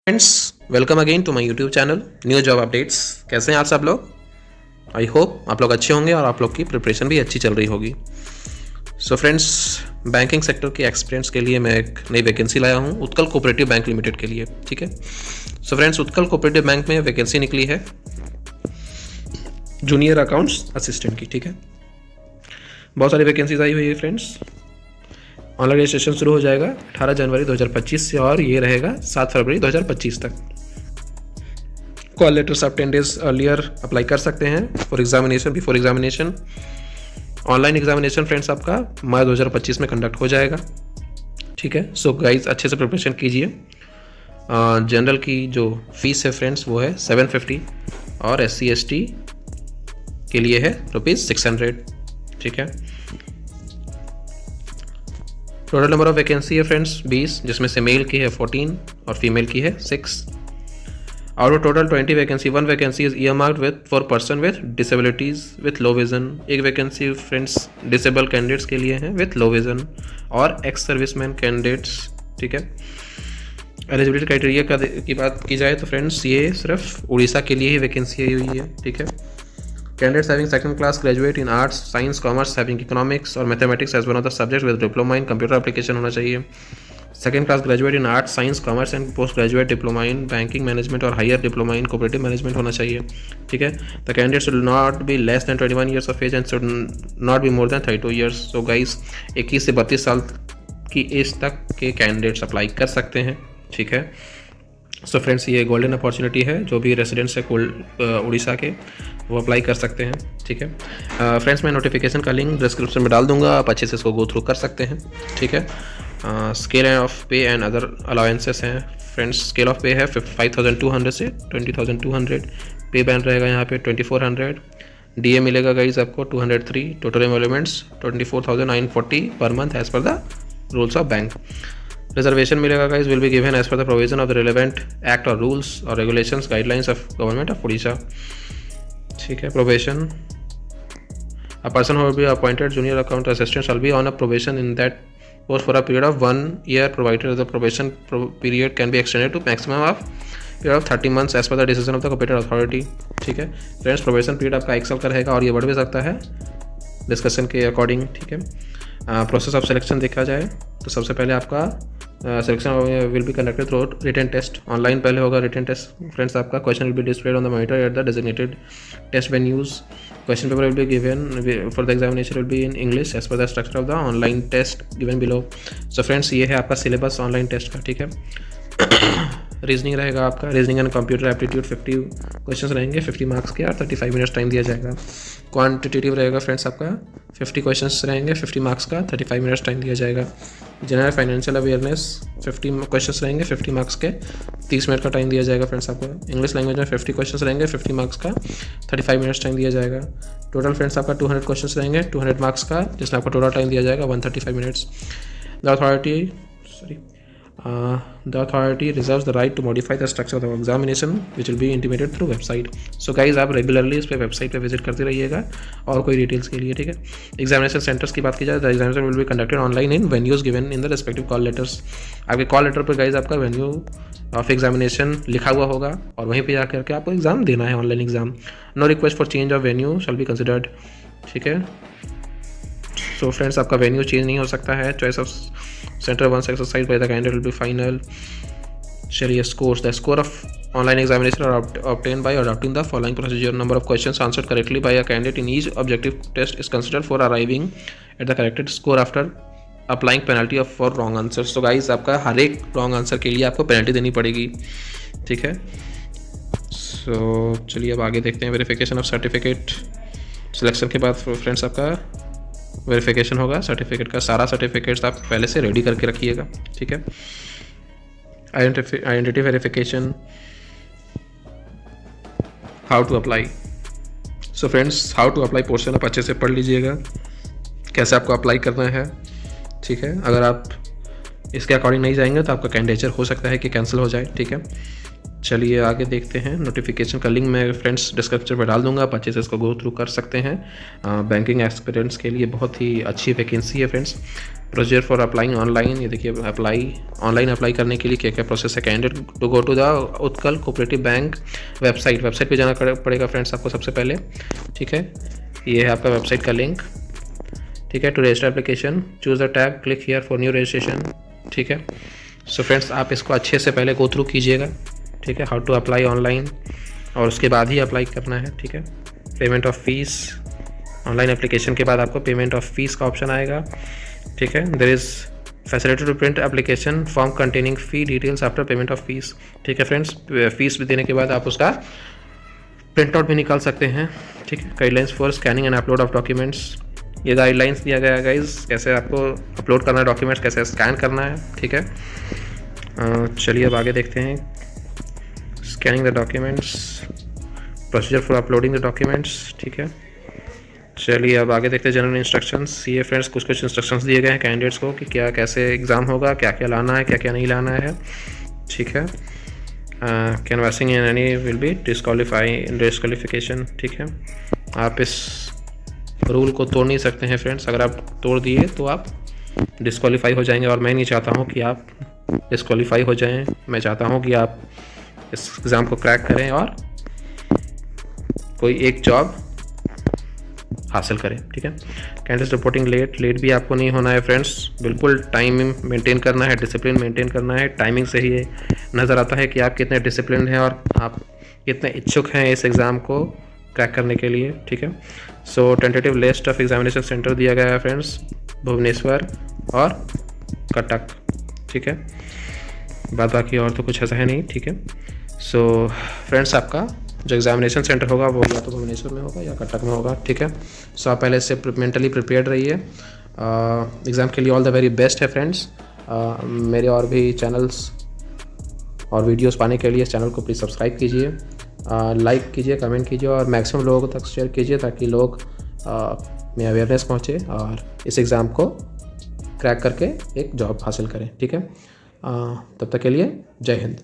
Friends, welcome again to my YouTube channel new job updates. कैसे हैं आप सब लोग? आई होप आप लोग अच्छे होंगे और आप लोग की प्रिपरेशन भी अच्छी चल रही होगी। सो फ्रेंड्स, बैंकिंग सेक्टर के एक्सपीरियंस के लिए मैं एक नई वैकेंसी लाया हूं उत्कल कोऑपरेटिव बैंक लिमिटेड के लिए। ठीक है। So friends, Utkal cooperative bank में वैकेंसी निकली है जूनियर अकाउंट्स असिस्टेंट की। ठीक है, बहुत सारी वैकेंसीज आई हुई है फ्रेंड्स। ऑनलाइन रजिस्ट्रेशन शुरू हो जाएगा 18 जनवरी 2025 से और ये रहेगा 7 फरवरी 2025 तक। कॉल लेटर्स आप 10 डेज अर्लियर अप्लाई कर सकते हैं for examination. Before examination online examination friends आपका मई 2025 में कंडक्ट हो जाएगा। ठीक है। सो गाइज अच्छे से प्रिपरेशन कीजिए। जनरल की जो फीस है फ्रेंड्स वो है 750 और SC/ST के लिए है ₹600। ठीक है। टोटल नंबर ऑफ वैकेंसी है फ्रेंड्स 20, जिसमें से मेल की है 14 और फीमेल की है 6। Out of total 20 vacancy 1 vacancy is earmarked with for person with disabilities with low vision. एक वैकेंसी फ्रेंड्स डिसेबल कैंडिडेट्स के लिए है विथ लो विजन और एक्स सर्विसमैन कैंडिडेट्स। ठीक है। एलिजिबिलिटी क्राइटेरिया की बात की जाए तो फ्रेंड्स ये सिर्फ उड़ीसा के लिए ही वैकेंसी आई हुई है। ठीक है। Candidates having second class graduate in arts, science, commerce, having economics और mathematics as one of the subjects with diploma in computer application होना चाहिए। Second class graduate in arts, science, commerce and post graduate diploma in banking management और higher diploma in cooperative management होना चाहिए। ठीक है। The candidate should not be less than 21 years of age and should not be more than 32 years। So guys, 21 से 32 साल की as तक के कैंडिडेट्स अप्लाई कर सकते हैं। ठीक है। सो फ्रेंड्स, ये गोल्डन अपॉर्चुनिटी है, जो भी रेसिडेंट्स है उड़ीसा के वो अप्लाई कर सकते हैं। ठीक है। फ्रेंड्स, मैं नोटिफिकेशन का लिंक डिस्क्रिप्शन में डाल दूंगा, आप अच्छे से इसको गो थ्रू कर सकते हैं। ठीक है। स्केल ऑफ पे एंड अदर अलाउंसेस हैं फ्रेंड्स। स्केल ऑफ पे है 5200 से 20200। पे बैंड रहेगा यहाँ पे 2400। DA मिलेगा गाइज आपको 203। Total emoluments 24,940 per month as per the rules of bank. Reservation मिलेगा guys will be given as per the provision of the relevant act और रूल्स और regulations guidelines of government of Orissa. ठीक है। Probation, a person who will be appointed junior account assistant shall be on a probation in that post for a period of 1 year provided the probation period can be extended to maximum of period of 30 months as per the decision of the competent authority. ठीक है। Friends, probation period आपका 1 साल का रहेगा और ये बढ़ भी सकता है डिस्कशन के अकॉर्डिंग। ठीक है। प्रोसेस ऑफ सिलेक्शन देखा जाए तो सबसे पहले आपका selection will be conducted through written test. Online पहले होगा रिटन टेस्ट फ्रेंड्स आपका। Question will be displayed on the monitor at the designated test venues. Question paper will be given for the examination will be in English as per the structure of the online test given below. So friends, ये है आपका syllabus online test का। ठीक है। Reasoning रहेगा आपका, reasoning and computer aptitude 50 questions रहेंगे 50 marks के और 35 मिनट्स टाइम दिया जाएगा। क्वांटिटेटिव रहेगा फ्रेंड्स आपका 50 क्वेश्चंस रहेंगे 50 मार्क्स का, 35 मिनट्स टाइम दिया जाएगा। जनरल फाइनेंशियल अवेयरनेस 50 क्वेश्चंस रहेंगे 50 मार्क्स के, 30 मिनट का टाइम दिया जाएगा फ्रेंड्स आपको। इंग्लिश लैंग्वेज में 50 क्वेश्चंस रहेंगे 50 मार्क्स का, 35 मिनट्स टाइम दिया जाएगा। टोटल फ्रेंड्स आपका 200 क्वेश्चंस रहेंगे 200 मार्क्स का, जिसमें आपका टोटल टाइम दिया जाएगा 135 minutes. The authority reserves the right to modify the structure of the examination which will be intimated through website। So guys, आप रेगुलरली इस पे वेबसाइट पे विजिट करते रहिएगा और कोई डिटेल्स के लिए। ठीक है। एग्जामिनेशन सेंटर्स की बात की जाए तो examination will be conducted online in venues given in the respective call letters. आपके कॉल लेटर पर गाइज आपका वेन्यू ऑफ एग्जामिनेशन लिखा हुआ होगा और वहीं पे जाकर के आपको एग्जाम देना है, online exam. No request for change of venue shall be considered. ठीक है। सो फ्रेंड्स, आपका वेन्यू चेंज नहीं हो सकता है। Choice of centre once exercise by the candidate will be final. चलिए, scores, the score of online examination are obtained by adopting the following procedure। number of questions answered correctly by a candidate in each objective test is considered for arriving at the corrected score after applying penalty of for wrong answers। तो guys, आपका हर एक wrong answer के लिए आपको penalty देनी पड़ेगी। ठीक है। सो चलिए अब आगे देखते हैं। वेरिफिकेशन ऑफ सर्टिफिकेट सिलेक्शन के बाद फ्रेंड्स आपका वेरिफिकेशन होगा सर्टिफिकेट का। सारा सर्टिफिकेट्स आप पहले से रेडी करके रखिएगा। ठीक है। Identity verification, how to apply. So friends, how to apply portion आप अच्छे से पढ़ लीजिएगा, कैसे आपको अप्लाई करना है। ठीक है। अगर आप इसके अकॉर्डिंग नहीं जाएंगे तो आपका कैंडिडेचर हो सकता है कि कैंसिल हो जाए। ठीक है। चलिए आगे देखते हैं। नोटिफिकेशन का लिंक मैं फ्रेंड्स डिस्क्रिप्शन में डाल दूंगा, आप अच्छे से इसको गो थ्रू कर सकते हैं। बैंकिंग एक्सपीरियंस के लिए बहुत ही अच्छी वैकेंसी है friends. Procedure for applying online, ये देखिए ऑनलाइन अप्लाई करने के लिए क्या क्या प्रोसेस है। Candidate to go to the Utkal cooperative bank website पे जाना पड़ेगा फ्रेंड्स आपको सबसे पहले, ठीक है। ये है आपका वेबसाइट का लिंक, ठीक है। To register application choose the tab, click here for new registration, ठीक है। सो फ्रेंड्स आप इसको अच्छे से पहले गो थ्रू कीजिएगा, ठीक है। हाउ टू अप्लाई ऑनलाइन, और उसके बाद ही अप्लाई करना है, ठीक है। Payment of fees, online application के बाद आपको पेमेंट ऑफ फीस का ऑप्शन आएगा, ठीक है। There is facility to print application form containing fee details after payment of fees, ठीक है फ्रेंड्स। फीस भी देने के बाद आप उसका प्रिंट आउट भी निकाल सकते हैं, ठीक है। Guidelines for scanning and upload of documents, ये गाइडलाइंस दिया गया है गाइज, कैसे आपको अपलोड करना है डॉक्यूमेंट्स, कैसे स्कैन करना है, ठीक है। चलिए अब आगे देखते हैं। Scanning the documents, procedure for uploading the documents, ठीक है। चलिए अब आगे देखते हैं जनरल इंस्ट्रक्शंस। ये फ्रेंड्स कुछ इंस्ट्रक्शंस दिए गए हैं कैंडिडेट्स को कि क्या कैसे एग्ज़ाम होगा, क्या क्या लाना है, क्या क्या नहीं लाना है, ठीक है। Canvassing in any will be disqualification, ठीक है। आप इस रूल को तोड़ नहीं सकते हैं फ्रेंड्स, अगर आप तोड़ दिए तो आप डिस्क्वालीफाई हो जाएंगे, और मैं नहीं चाहता हूँ कि आप डिस्क्वालीफाई हो जाएं। मैं चाहता हूँ कि आप इस एग्ज़ाम को क्रैक करें और कोई एक जॉब हासिल करें, ठीक है। कैंडिडेट रिपोर्टिंग लेट भी आपको नहीं होना है फ्रेंड्स, बिल्कुल टाइम मेंटेन करना है, डिसिप्लिन मेंटेन करना है। टाइमिंग से ही ये नज़र आता है कि आप कितने डिसिप्लिन हैं और आप कितने इच्छुक हैं इस एग्ज़ाम को क्रैक करने के लिए, ठीक है। So tentative list of examination centre दिया गया है फ्रेंड्स, भुवनेश्वर और कटक, ठीक है। बाद बाकी और तो कुछ ऐसा है नहीं, ठीक है। सो फ्रेंड्स आपका जो एग्जामिनेशन सेंटर होगा वो या तो भुवनेश्वर में होगा या कटक में होगा, ठीक है। सो आप पहले से मेंटली प्रिपेयर्ड रहिए एग्ज़ाम के लिए। ऑल द वेरी बेस्ट है फ्रेंड्स। मेरे और भी चैनल्स और वीडियोस पाने के लिए इस चैनल को प्लीज़ सब्सक्राइब कीजिए, लाइक कीजिए, कमेंट कीजिए और मैक्सिमम लोगों तक शेयर कीजिए ताकि लोग में अवेयरनेस पहुँचे और इस एग्ज़ाम को क्रैक करके एक जॉब हासिल करें, ठीक है। तब तक के लिए जय हिंद।